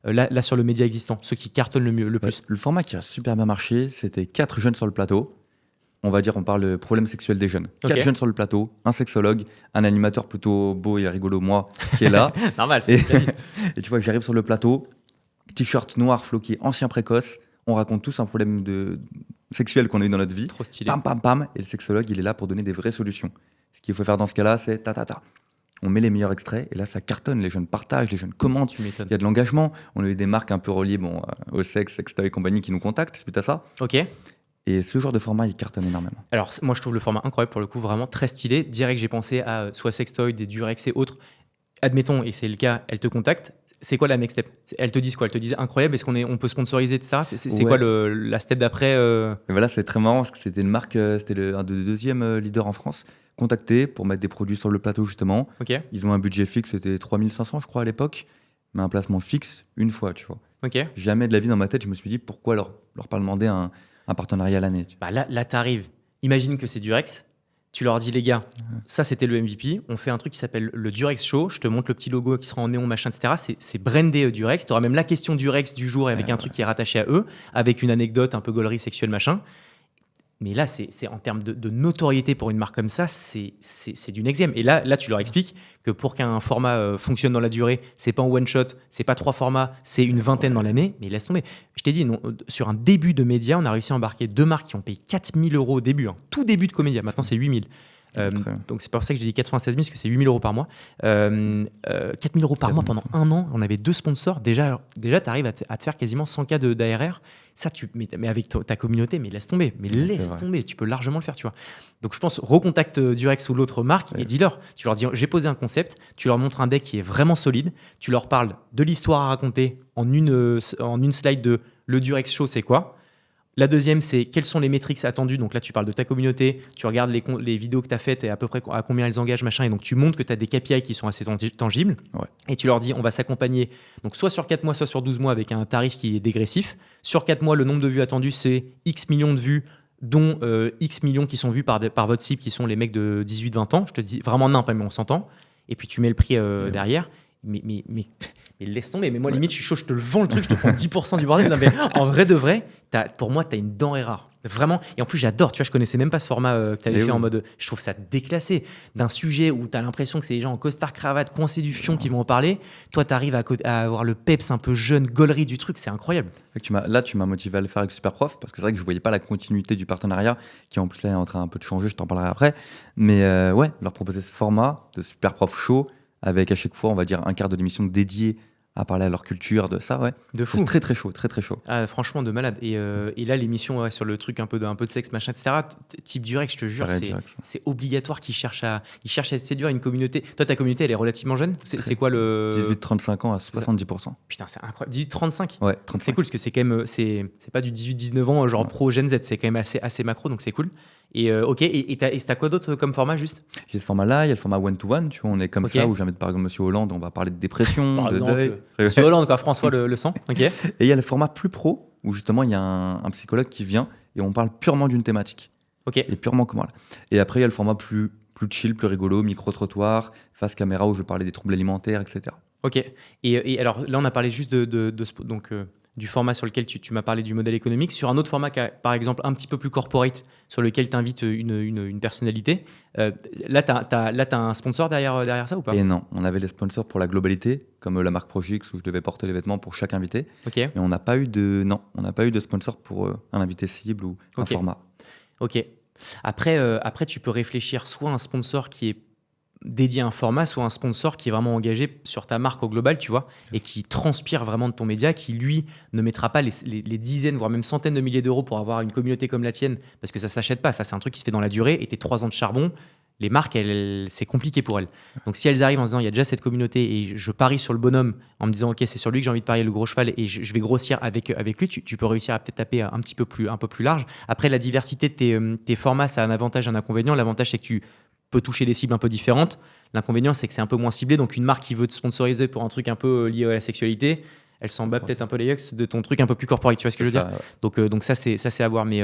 Speaker 1: là sur le média existant, ceux qui cartonnent le plus?
Speaker 2: Le format qui a super bien marché, c'était 4 jeunes sur le plateau. On va dire, on parle de problème sexuel des jeunes. 4 jeunes sur le plateau, un sexologue, un animateur plutôt beau et rigolo, moi, qui est là.
Speaker 1: Normal, c'est
Speaker 2: et tu vois, j'arrive sur le plateau, t-shirt noir floqué, ancien précoce. On raconte tous un problème sexuel qu'on a eu dans notre vie.
Speaker 1: trop stylé.
Speaker 2: Pam, pam, pam. Et le sexologue, il est là pour donner des vraies solutions. Ce qu'il faut faire dans ce cas-là, c'est ta. On met les meilleurs extraits et là, ça cartonne. Les jeunes partagent, les jeunes commentent.
Speaker 1: Tu m'étonnes.
Speaker 2: Il y a de l'engagement. On a eu des marques un peu reliées au sexe, sextoy et compagnie qui nous contactent suite à ça.
Speaker 1: Ok.
Speaker 2: Et ce genre de format, il cartonne énormément.
Speaker 1: Alors, moi, je trouve le format incroyable pour le coup, vraiment très stylé. Direct, j'ai pensé à soit sextoy, des Durex et autres. Admettons, et c'est le cas, elles te contactent. C'est quoi la next step? Elles te disent quoi? Elles te disent incroyable, est-ce qu'on peut sponsoriser, etc. C'est quoi la step d'après
Speaker 2: Et voilà, c'est très marrant parce que c'était une marque, c'était un des deuxièmes leaders en France, contacté pour mettre des produits sur le plateau justement.
Speaker 1: Ok.
Speaker 2: Ils ont un budget fixe, c'était 3500 je crois à l'époque, mais un placement fixe une fois, tu vois.
Speaker 1: Ok.
Speaker 2: Jamais de la vie dans ma tête, je me suis dit pourquoi leur pas demander un partenariat à l'année.
Speaker 1: Là t'arrives. Imagine que c'est Durex. Tu leur dis, les gars, ça c'était le MVP. On fait un truc qui s'appelle le Durex Show. Je te montre le petit logo qui sera en néon, machin, etc. C'est brandé Durex. Tu auras même la question Durex du jour avec un truc qui est rattaché à eux, avec une anecdote un peu gaulerie sexuelle, machin. Mais là, c'est en termes de notoriété pour une marque comme ça, c'est du next game. Et là, tu leur expliques que pour qu'un format fonctionne dans la durée, c'est pas en one shot, c'est pas 3 formats, c'est une vingtaine dans l'année. Mais laisse tomber. Je t'ai dit, non, sur un début de média, on a réussi à embarquer 2 marques qui ont payé 4 000 € au début, hein, tout début de Comédia. Maintenant, c'est 8 000. Donc c'est pour ça que j'ai dit 96 000, parce que c'est 8 000 € par mois. 4 000 € par mois pendant un an. On avait 2 sponsors. Déjà tu arrives à te faire quasiment 100 K d'ARR. Ça, mais avec ta communauté, mais laisse tomber. Mais laisse tomber, tu peux largement le faire, tu vois. Donc je pense, recontacte Durex ou l'autre marque et dis-leur. Tu leur dis, j'ai posé un concept, tu leur montres un deck qui est vraiment solide, tu leur parles de l'histoire à raconter en une slide de le Durex Show, c'est quoi. La deuxième, c'est quelles sont les métriques attendues. Donc là, tu parles de ta communauté, tu regardes les vidéos que tu as faites et à peu près à combien elles engagent, machin. Et donc, tu montres que tu as des KPI qui sont assez tangibles. Ouais. Et tu leur dis, on va s'accompagner donc soit sur 4 mois, soit sur 12 mois avec un tarif qui est dégressif. Sur 4 mois, le nombre de vues attendues, c'est X millions de vues, dont X millions qui sont vus par votre cible, qui sont les mecs de 18-20 ans. Je te dis vraiment nimp, mais on s'entend. Et puis, tu mets le prix derrière. Mais laisse tomber. Mais moi, limite, je suis chaud, je te le vends le truc, je te prends 10% du bordel. Non, mais en vrai de vrai, pour moi, tu as une denrée rare. Vraiment. Et en plus, j'adore. Tu vois, je connaissais même pas ce format que tu avais fait en mode. Je trouve ça déclassé. D'un sujet où tu as l'impression que c'est les gens en costard cravate, coincés du fion qui vont en parler. Toi, tu arrives à avoir le peps un peu jeune, gaulerie du truc. C'est incroyable.
Speaker 2: Là, tu m'as motivé à le faire avec Superprof parce que c'est vrai que je voyais pas la continuité du partenariat qui, en plus, là, est en train un peu de changer. Je t'en parlerai après. Mais leur proposer ce format de Superprof Show avec à chaque fois, on va dire, un quart de l'émission dédié à parler à leur culture, de ça,
Speaker 1: de fou.
Speaker 2: C'est très très chaud, très très chaud.
Speaker 1: Ah, franchement, de malade. Et là, l'émission sur le truc un peu de sexe, machin, etc. Type Durex, je te jure, c'est obligatoire qu'ils cherchent à séduire une communauté. Toi, ta communauté, elle est relativement jeune. C'est quoi le
Speaker 2: 18-35 ans à 70%.
Speaker 1: Putain, c'est incroyable. 18-35.
Speaker 2: Ouais, 35.
Speaker 1: C'est cool parce que c'est quand même, c'est pas du 18-19 ans genre pro Gen Z, c'est quand même assez macro, donc c'est cool. Et ok, et t'as quoi d'autre comme format juste?
Speaker 2: J'ai ce format-là, il y a le format one-to-one, tu vois, on est comme ça, où j'invite par exemple Monsieur Hollande, on va parler de dépression, de deuil.
Speaker 1: Monsieur Hollande, quoi, François le sang, ok.
Speaker 2: Et il y a le format plus pro, où justement il y a un psychologue qui vient et on parle purement d'une thématique.
Speaker 1: Ok.
Speaker 2: Et purement comment là. Et après il y a le format plus chill, plus rigolo, micro-trottoir, face caméra, où je vais parler des troubles alimentaires, etc.
Speaker 1: Ok. Et alors là, on a parlé juste du format sur lequel tu m'as parlé du modèle économique, sur un autre format qui a, par exemple, un petit peu plus corporate, sur lequel tu invites une personnalité. Là, tu as un sponsor derrière ça ou pas?
Speaker 2: Et non, on avait les sponsors pour la globalité, comme la marque Progix, où je devais porter les vêtements pour chaque invité.
Speaker 1: Okay.
Speaker 2: Mais on n'a pas eu de sponsor pour un invité cible ou un format.
Speaker 1: Ok. Après, tu peux réfléchir soit à un sponsor qui est dédié à un format, soit un sponsor qui est vraiment engagé sur ta marque au global, tu vois, et qui transpire vraiment de ton média, qui lui ne mettra pas les dizaines, voire même centaines de milliers d'euros pour avoir une communauté comme la tienne, parce que ça s'achète pas, ça c'est un truc qui se fait dans la durée, et tes 3 ans de charbon, les marques, c'est compliqué pour elles. Donc si elles arrivent en disant, il y a déjà cette communauté, et je parie sur le bonhomme, en me disant, ok, c'est sur lui que j'ai envie de parier le gros cheval, et je vais grossir avec lui, tu peux réussir à peut-être taper un peu plus large. Après, la diversité de tes formats, ça a un avantage et un inconvénient. L'avantage, c'est que tu peut toucher des cibles un peu différentes. L'inconvénient, c'est que c'est un peu moins ciblé. Donc, une marque qui veut te sponsoriser pour un truc un peu lié à la sexualité, elle s'en bat peut-être un peu les yeux de ton truc un peu plus corporate. Tu vois ce que je veux dire? Ouais. Donc ça, c'est à voir. Mais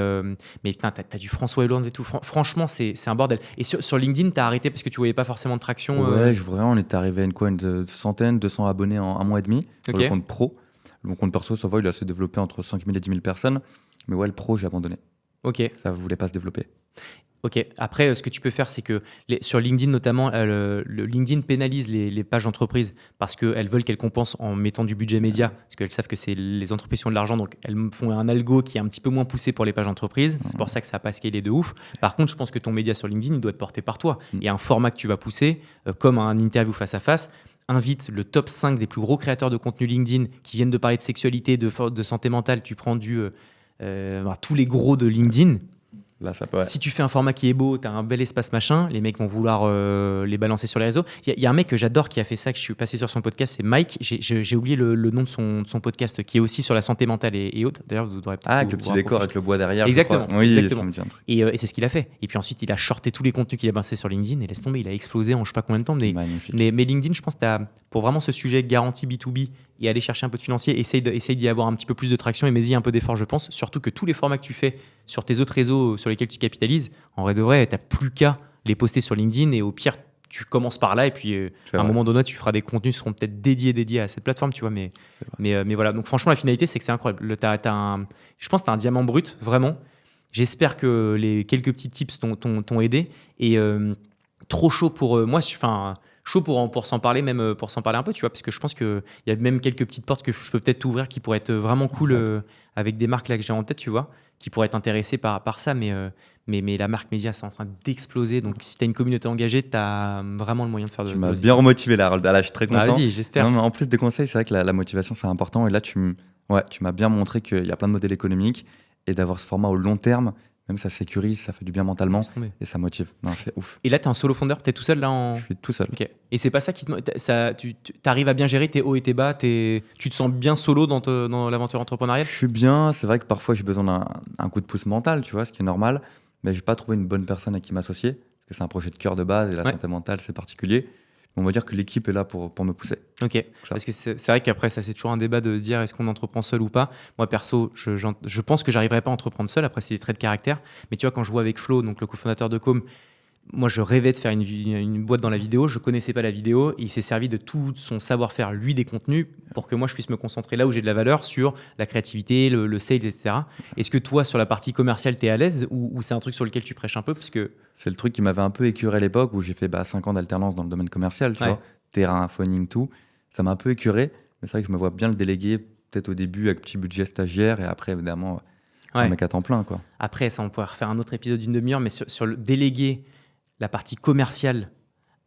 Speaker 1: putain, t'as du François Hollande et tout. Franchement, c'est un bordel. Et sur LinkedIn, t'as arrêté parce que tu voyais pas forcément de traction?
Speaker 2: Ouais, vraiment, on était arrivé à une centaine, 200 abonnés en un mois et demi sur le compte pro. Le compte perso, ça va, il a se développé entre 5 000 et 10 000 personnes. Mais ouais, le pro, j'ai abandonné.
Speaker 1: Ok.
Speaker 2: Ça voulait pas se développer.
Speaker 1: Ok. Après, ce que tu peux faire, c'est que sur LinkedIn notamment, le LinkedIn pénalise les pages entreprises parce qu'elles veulent qu'elles compensent en mettant du budget média, parce qu'elles savent que c'est les entreprises qui ont de l'argent, donc elles font un algo qui est un petit peu moins poussé pour les pages entreprises. C'est pour ça que ça n'a pas scalé de ouf. Par contre, je pense que ton média sur LinkedIn, il doit être porté par toi. Il y a un format que tu vas pousser, comme un interview face à face. Invite le top 5 des plus gros créateurs de contenu LinkedIn qui viennent de parler de sexualité, de santé mentale. Tu prends tous les gros de LinkedIn.
Speaker 2: Là, ça peut, ouais.
Speaker 1: Si tu fais un format qui est beau, tu as un bel espace machin, les mecs vont vouloir les balancer sur les réseaux. Il y a un mec que j'adore qui a fait ça, que je suis passé sur son podcast, c'est Mike. J'ai oublié le nom de son podcast, qui est aussi sur la santé mentale et autres. D'ailleurs, vous devrez peut-être
Speaker 2: avec le petit décor, avec le bois derrière.
Speaker 1: Exactement.
Speaker 2: Oui,
Speaker 1: exactement. Et c'est ce qu'il a fait. Et puis ensuite, il a shorté tous les contenus qu'il a balancés sur LinkedIn et laisse tomber, il a explosé en je sais pas combien de temps. Mais LinkedIn, je pense que pour vraiment ce sujet garantie B2B et aller chercher un peu de financier, essaye d'y avoir un petit peu plus de traction et mets-y un peu d'effort, je pense. Surtout que tous les formats que tu fais sur tes autres réseaux sur lesquels tu capitalises, en vrai de vrai, tu n'as plus qu'à les poster sur LinkedIn et au pire, tu commences par là et puis à un moment donné, tu feras des contenus qui seront peut-être dédiés à cette plateforme, tu vois. Mais voilà, donc franchement, la finalité, c'est que c'est incroyable. Je pense que tu as un diamant brut, vraiment. J'espère que les quelques petits tips t'ont aidé. Et trop chaud pour moi, chaud pour s'en parler, même pour s'en parler un peu, tu vois, parce que je pense qu'il y a même quelques petites portes que je peux peut-être t'ouvrir qui pourraient être vraiment cool avec des marques là que j'ai en tête, tu vois, qui pourraient être intéressées par ça. Mais la marque média, c'est en train d'exploser. Donc, si tu as une communauté engagée, tu as vraiment le moyen de faire de
Speaker 2: Tu m'as bien remotivé là, je suis très content.
Speaker 1: Vas-y, j'espère.
Speaker 2: Non, mais en plus des conseils, c'est vrai que la motivation, c'est important. Et là, tu m'as bien montré qu'il y a plein de modèles économiques et d'avoir ce format au long terme, même ça sécurise, ça fait du bien mentalement et ça motive. Non, c'est ouf.
Speaker 1: Et là, tu es un solo fondeur, tu es tout seul là
Speaker 2: Je suis tout seul.
Speaker 1: Ok. Et c'est pas ça qui tu arrives à bien gérer tes hauts et tes bas, tu te sens bien solo dans l'aventure entrepreneuriale?
Speaker 2: Je suis bien, c'est vrai que parfois j'ai besoin d'un coup de pouce mental, tu vois, ce qui est normal. Mais j'ai pas trouvé une bonne personne à qui m'associer, parce que c'est un projet de cœur de base et la santé mentale, c'est particulier. On va dire que l'équipe est là pour me pousser.
Speaker 1: Ok, parce que c'est vrai qu'après, ça c'est toujours un débat de se dire est-ce qu'on entreprend seul ou pas. Moi perso, je pense que j'arriverai pas à entreprendre seul, après c'est des traits de caractère. Mais tu vois, quand je vois avec Flo, donc le cofondateur de Com, moi je rêvais de faire une boîte dans la vidéo, je connaissais pas la vidéo, et il s'est servi de tout son savoir-faire, lui, des contenus, pour que moi je puisse me concentrer là où j'ai de la valeur sur la créativité, le sales, etc. Est-ce que toi, sur la partie commerciale, tu es à l'aise ou c'est un truc sur lequel tu prêches un peu parce que...
Speaker 2: C'est le truc qui m'avait un peu écuré à l'époque où j'ai fait 5 ans d'alternance dans le domaine commercial, tu vois, terrain, phoning, tout. Ça m'a un peu écuré, mais c'est vrai que je me vois bien le déléguer peut-être au début avec petit budget stagiaire et après évidemment un mec à temps plein, quoi.
Speaker 1: Après, ça on pourrait refaire un autre épisode d'une demi-heure, mais sur le déléguer la partie commerciale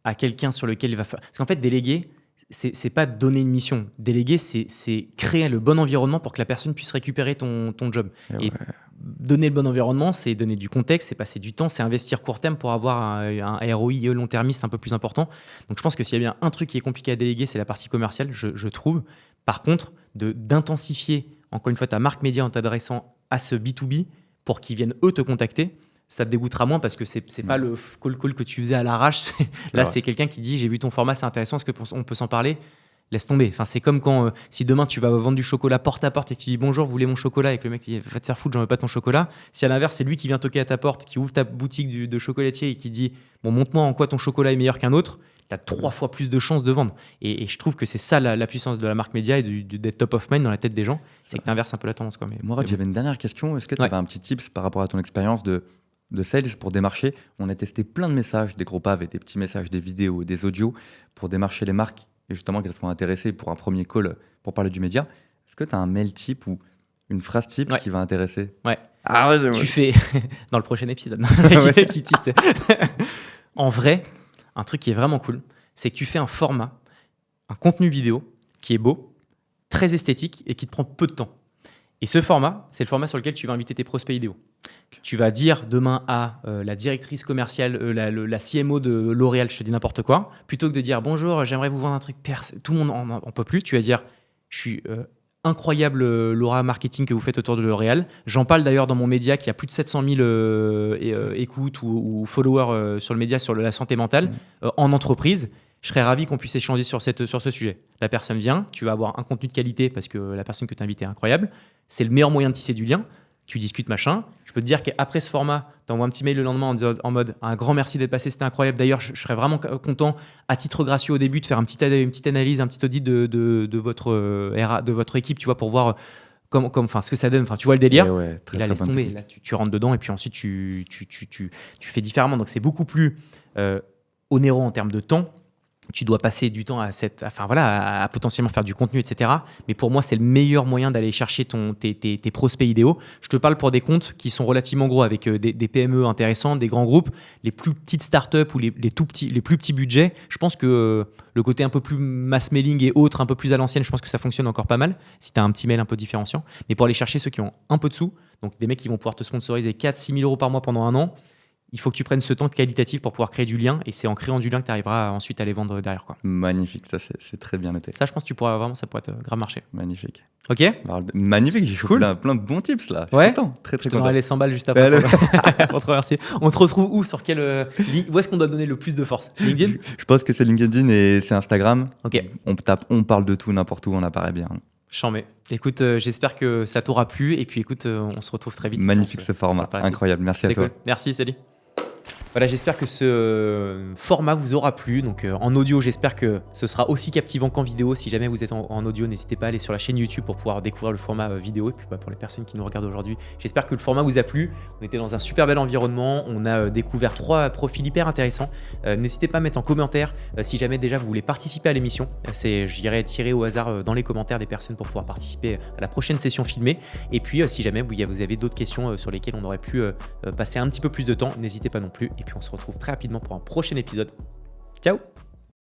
Speaker 1: à quelqu'un sur lequel il va faire... Parce qu'en fait, déléguer, c'est pas donner une mission. Déléguer, c'est créer le bon environnement pour que la personne puisse récupérer ton job. Et donner le bon environnement, c'est donner du contexte, c'est passer du temps, c'est investir court terme pour avoir un ROI long-termiste un peu plus important. Donc je pense que s'il y a bien un truc qui est compliqué à déléguer, c'est la partie commerciale, je trouve. Par contre, d'intensifier, encore une fois, ta marque média en t'adressant à ce B2B pour qu'ils viennent eux te contacter, ça te dégoûtera moins parce que c'est pas le call que tu faisais à l'arrache. Là, c'est quelqu'un qui dit j'ai vu ton format, c'est intéressant, est-ce qu'on peut s'en parler? Laisse tomber. Enfin, c'est comme quand si demain tu vas vendre du chocolat porte à porte et que tu dis bonjour, vous voulez mon chocolat, et que le mec dit va te faire foutre, j'en veux pas ton chocolat. Si à l'inverse c'est lui qui vient toquer à ta porte, qui ouvre ta boutique de chocolatier et qui dit bon, montre-moi en quoi ton chocolat est meilleur qu'un autre, tu as 3 fois plus de chances de vendre. Et je trouve que c'est ça la puissance de la marque média et d'être top of mind dans la tête des gens, c'est que tu inverses un peu la tendance, quoi.
Speaker 2: Moi, j'avais une dernière question. Est-ce que tu avais un petit tips par rapport à ton expérience de sales pour démarcher? On a testé plein de messages, des gros paves et des petits messages, des vidéos, des audios pour démarcher les marques et justement qu'elles soient intéressées pour un premier call pour parler du média. Est-ce que tu as un mail type ou une phrase type qui va intéresser?
Speaker 1: Ouais.
Speaker 2: Ah ouais,
Speaker 1: tu fais dans le prochain épisode. Qui tisse. En vrai, un truc qui est vraiment cool, c'est que tu fais un format, un contenu vidéo qui est beau, très esthétique et qui te prend peu de temps. Et ce format, c'est le format sur lequel tu vas inviter tes prospects idéaux. Tu vas dire demain à la directrice commerciale, la CMO de L'Oréal, je te dis n'importe quoi, plutôt que de dire bonjour, j'aimerais vous vendre un truc tout le monde en peut plus, tu vas dire je suis incroyable l'aura marketing que vous faites autour de L'Oréal. J'en parle d'ailleurs dans mon média qui a plus de 700 000 écoutes ou followers sur le média sur la santé mentale en entreprise. Je serais ravi qu'on puisse échanger sur ce sujet. La personne vient, tu vas avoir un contenu de qualité parce que la personne que tu as invitée est incroyable. C'est le meilleur moyen de tisser du lien. Tu discutes, machin. Je peux te dire qu'après ce format, tu envoies un petit mail le lendemain en mode un grand merci d'être passé, c'était incroyable. D'ailleurs, je serais vraiment content, à titre gracieux au début, de faire une petite analyse, un petit audit de votre équipe, tu vois, pour voir ce que ça donne. Enfin, tu vois le délire. Et là, laisse tomber. Là, tu rentres dedans et puis ensuite, tu fais différemment. Donc, c'est beaucoup plus onéreux en termes de temps. Tu dois passer du temps à potentiellement faire du contenu, etc. Mais pour moi, c'est le meilleur moyen d'aller chercher tes prospects idéaux. Je te parle pour des comptes qui sont relativement gros, avec des PME intéressants, des grands groupes, les plus petites startups ou les plus petits budgets. Je pense que le côté un peu plus mass mailing et autres, un peu plus à l'ancienne, je pense que ça fonctionne encore pas mal si tu as un petit mail un peu différenciant. Mais pour aller chercher ceux qui ont un peu de sous, donc des mecs qui vont pouvoir te sponsoriser 4-6 000 euros par mois pendant un an, il faut que tu prennes ce temps qualitatif pour pouvoir créer du lien, et c'est en créant du lien que tu arriveras ensuite à les vendre derrière, quoi.
Speaker 2: Magnifique, ça c'est très bien noté.
Speaker 1: Ça, je pense que ça pourrait être grave marché.
Speaker 2: Magnifique.
Speaker 1: Ok.
Speaker 2: Magnifique, j'ai chopé plein de bons tips là.
Speaker 1: Ouais.
Speaker 2: Très
Speaker 1: Je te
Speaker 2: content.
Speaker 1: donnerai les 100 balles juste après pour te remercier. On te retrouve où, sur quel où est-ce qu'on doit donner le plus de force? LinkedIn?
Speaker 2: Je pense que c'est LinkedIn et c'est Instagram.
Speaker 1: Ok.
Speaker 2: On tape, on parle de tout, n'importe où, on apparaît bien.
Speaker 1: Chambé. Écoute, j'espère que ça t'aura plu, et puis écoute, on se retrouve très vite.
Speaker 2: Magnifique ce format, incroyable. Merci à toi.
Speaker 1: Cool. Merci, salut. Voilà, j'espère que ce format vous aura plu. Donc en audio, j'espère que ce sera aussi captivant qu'en vidéo. Si jamais vous êtes en audio, n'hésitez pas à aller sur la chaîne YouTube pour pouvoir découvrir le format vidéo. Et puis pour les personnes qui nous regardent aujourd'hui, j'espère que le format vous a plu. On était dans un super bel environnement. On a découvert 3 profils hyper intéressants. N'hésitez pas à mettre en commentaire si jamais déjà vous voulez participer à l'émission. J'irai tirer au hasard dans les commentaires des personnes pour pouvoir participer à la prochaine session filmée. Et puis si jamais vous avez d'autres questions sur lesquelles on aurait pu passer un petit peu plus de temps, n'hésitez pas non plus. Et puis on se retrouve très rapidement pour un prochain épisode. Ciao!